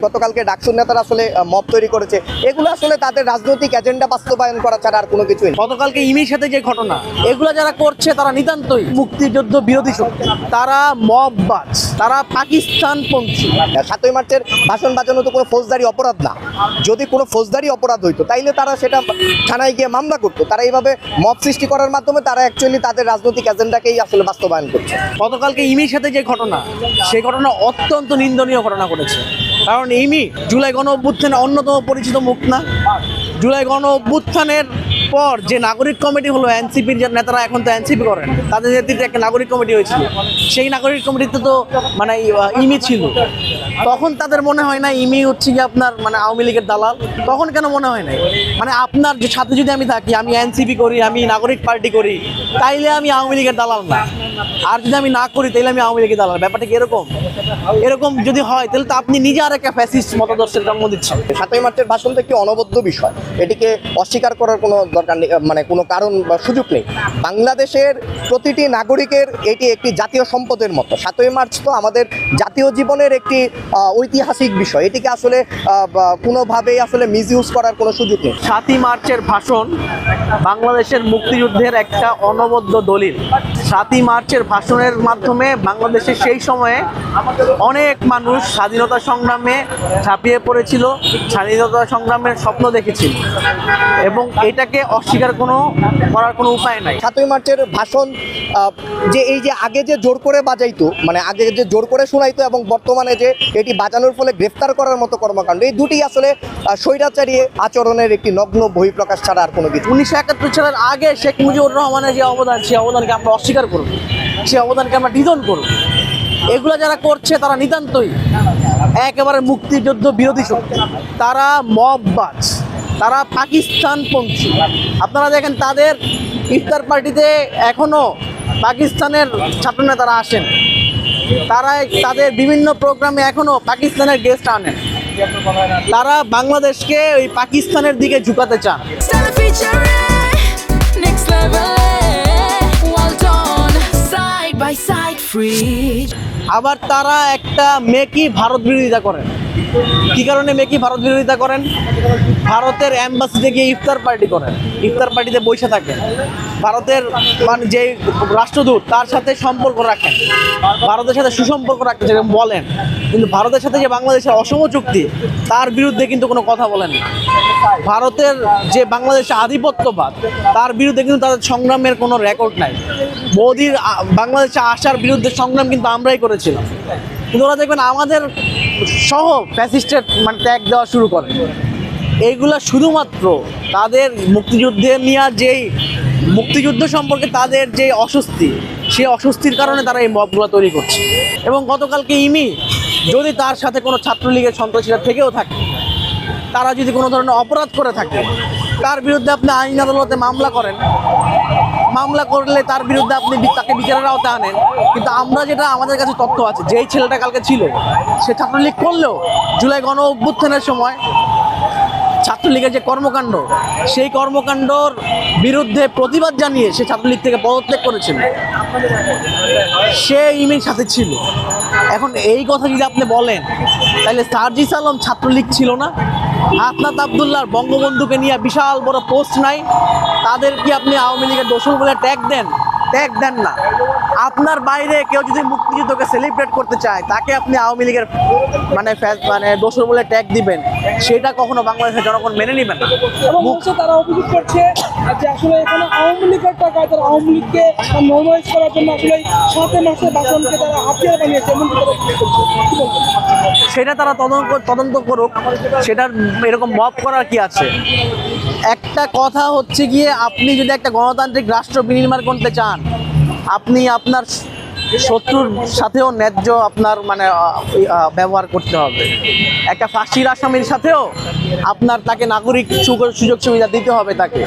গতকালকে ডাকসুর নেতারা আসলে মব তৈরি করেছে, এগুলো আসলে তাদের রাজনৈতিক এজেন্ডা বাস্তবায়ন করা ছাড়া আর কোনো কিছুই না। গতকালকে ইমির সাথে যে ঘটনা, এগুলো যারা করছে তারা নিতান্তই মুক্তিযুদ্ধ বিরোধী শক্তি, তারা মববাজ, তারা পাকিস্তানপন্থী। 7ই মার্চের ভাষণ বাজানো তো কোনো ফৌজদারি অপরাধ না। যদি কোনো ফৌজদারি অপরাধ হইতো তাইলে তারা সেটা থানায় গিয়ে মামলা করতো। তারা এইভাবে মব সৃষ্টি করার মাধ্যমে তারা অ্যাকচুয়ালি তাদের রাজনৈতিক এজেন্ডাকেই আসলে বাস্তবায়ন করছে। গতকালকে ইমির সাথে যে ঘটনা, সেই ঘটনা অত্যন্ত নিন্দনীয় ঘটনা ঘটেছে। কারণ ইমি জুলাই গণ অভ্যুত্থানের অন্যতম পরিচিত মুখ না। জুলাই গণ অভ্যুত্থানের পর যে নাগরিক কমিটি হলো, এনসিপির যে নেতারা এখন তো এনসিপি করেন, তাদের নেতৃত্বে একটা নাগরিক কমিটি হয়েছিল। সেই নাগরিক কমিটিতে তো মানে ইমি ছিল। তখন তাদের মনে হয় না ইমি হচ্ছে কি আপনার মানে আওয়ামী লীগের দালাল? তখন কেন মনে হয় না? মানে আপনার যে সাথে যদি আমি থাকি, আমি এনসিপি করি, আমি নাগরিক পার্টি করি, তাইলে আমি আওয়ামী লীগের দালাল না। আর যদি আমি না করি তাইলে আমি আওয়ামী লীগের দালাল। ব্যাপারটা কি এরকম যদি হয় তাহলে তো আপনি নিজে আর একটা ফ্যাসিস্ট মতাদর্শের জন্ম দিচ্ছেন। 7ই মার্চের ভাষণ তো একটি অনবদ্য বিষয়, এটিকে অস্বীকার করার কোনো দরকার নেই, মানে কোনো কারণ বা সুযোগ নেই। বাংলাদেশের প্রতিটি নাগরিকের এটি একটি জাতীয় সম্পদের মতো। 7ই মার্চ তো আমাদের জাতীয় জীবনের একটি ঐতিহাসিক বিষয়, এটিকে আসলে কোনোভাবেই আসলে মিসইউজ করার কোনো সুযোগ নেই। 7ই মার্চের ভাষণ বাংলাদেশের মুক্তিযুদ্ধের একটা অনবদ্য দলিল। 7ই মার্চের ভাষণের মাধ্যমে বাংলাদেশের সেই সময়ে অনেক মানুষ স্বাধীনতা সংগ্রামে ঝাঁপিয়ে পড়েছিল, স্বাধীনতা সংগ্রামের স্বপ্ন দেখেছিল, এবং এটাকে অস্বীকার করার কোনো উপায় নাই। 7ই মার্চের ভাষণ যে এই যে আগে যে জোর করে বাজাইতো, মানে আগে যে জোর করে শোনাইতো, এবং বর্তমানে যে এটি বাজানোর ফলে গ্রেফতার করার মতো কর্মকাণ্ড, এই দুটি আসলে স্বৈরাচারী আচরণের একটি নগ্ন বহিঃপ্রকাশ ছাড়া আর কোনো কিছু। 1971 সালের আগে শেখ মুজিবুর রহমানের যে অবদান, সেই অবদানকে আমরা অস্বীকার করব, সেই অবদানকে আমরা নিধন করব। এগুলো যারা করছে তারা নিতান্তই একেবারে মুক্তিযুদ্ধ বিরোধী শক্তি, তারা মববাজ, তারা পাকিস্তানপন্থী। আপনারা দেখেন তাদের ইফতার পার্টিতে এখনও পাকিস্তানের ছাত্র নেতারা আসেন, তারা তাদের বিভিন্ন প্রোগ্রামে এখনও পাকিস্তানের গেস্ট আনেন। তারা বাংলাদেশকে ওই পাকিস্তানের দিকে ঝুঁকাতে চান। আবার তারা একটা মেকি ভারত বিরোধিতা করেন। কি কারণে মেকি ভারত বিরোধিতা করেন? ভারতের অ্যাম্বাসিতে গিয়ে ইফতার পার্টি করেন, ইফতার পার্টিতে বসে থাকেন, ভারতের মানে যে রাষ্ট্রদূত তার সাথে সম্পর্ক রাখেন, ভারতের সাথে সুসম্পর্ক রাখেন যেরকম বলেন, কিন্তু ভারতের সাথে যে বাংলাদেশের অসম চুক্তি তার বিরুদ্ধে কিন্তু কোনো কথা বলেন না। ভারতের যে বাংলাদেশে আধিপত্যবাদ তার বিরুদ্ধে কিন্তু তাদের সংগ্রামের কোনো রেকর্ড নাই। মোদির বাংলাদেশে আসার বিরুদ্ধে সংগ্রাম কিন্তু আমরাই করেছিলাম, কিন্তু ওরা দেখবেন আমাদের সহ ফ্যাসিস্টের মানে ট্যাগ দেওয়া শুরু করে। এইগুলা শুধুমাত্র তাদের মুক্তিযুদ্ধে নিয়ে যেই মুক্তিযুদ্ধ সম্পর্কে তাদের যে অস্বস্তি, সেই অস্বস্তির কারণে তারা এই মবগুলো তৈরি করছে। এবং গতকালকে ইমি যদি তার সাথে কোনো ছাত্রলীগের সন্ত্রাসীরা থেকেও থাকে, তারা যদি কোনো ধরনের অপরাধ করে থাকে, তার বিরুদ্ধে আপনি আইন আদালতে মামলা করেন, মামলা করলে তার বিরুদ্ধে আপনি তাকে বিচারের আওতায় আনেন। কিন্তু আমরা যেটা আমাদের কাছে তথ্য আছে, যেই ছেলেটা কালকে ছিল সে ছাত্রলীগ করলেও জুলাই গণ অভ্যুত্থানের সময় ছাত্রলীগের যে কর্মকাণ্ড, সেই কর্মকাণ্ডর বিরুদ্ধে প্রতিবাদ জানিয়ে সে ছাত্রলীগ থেকে পদত্যাগ করেছিল, সে ইমির সাথে ছিল। এখন এই কথা যদি আপনি বলেন, তাহলে সার্জিস আলম ছাত্রলীগ ছিল না? হাসনাত আবদুল্লাহর বঙ্গবন্ধুকে নিয়ে বিশাল বড় পোস্ট নাই, তাদের কি আপনি আওয়ামী লীগের দোষর বলে ট্যাগ দেন? ট্যাগ দেন না। আপনার বাইরে কেউ যদি মুক্তিযুদ্ধকে সেলিব্রেট করতে চায়, তাকে আপনি আওয়ামী লীগের মানে দোষর বলে ট্যাগ দিবেন, সেটা কখনো বাংলাদেশের জনগণ মেনে নেবেন না। এবং তারা অভিযোগ করছে যে আসলে এখানে আওয়ামী লীগের টাকায় তারা আওয়ামী লীগকে নর্মালাইজ করার জন্য আসলে 7 মাসের ভাষণকে তারা হাতিয়ার বানিয়েছে, এমন সেটা তারা তদন্ত করুক, সেটার এরকম মব করার কি আছে? একটা কথা হচ্ছে গিয়ে, আপনি যদি একটা গণতান্ত্রিক রাষ্ট্র বিনির্মাণ করতে চান, আপনি আপনার শত্রুর সাথেও ন্যায্য আপনার মানে ব্যবহার করতে হবে। একটা ফাঁসির আসামির সাথেও আপনার তাকে নাগরিক সুযোগ সুবিধা দিতে হবে তাকে।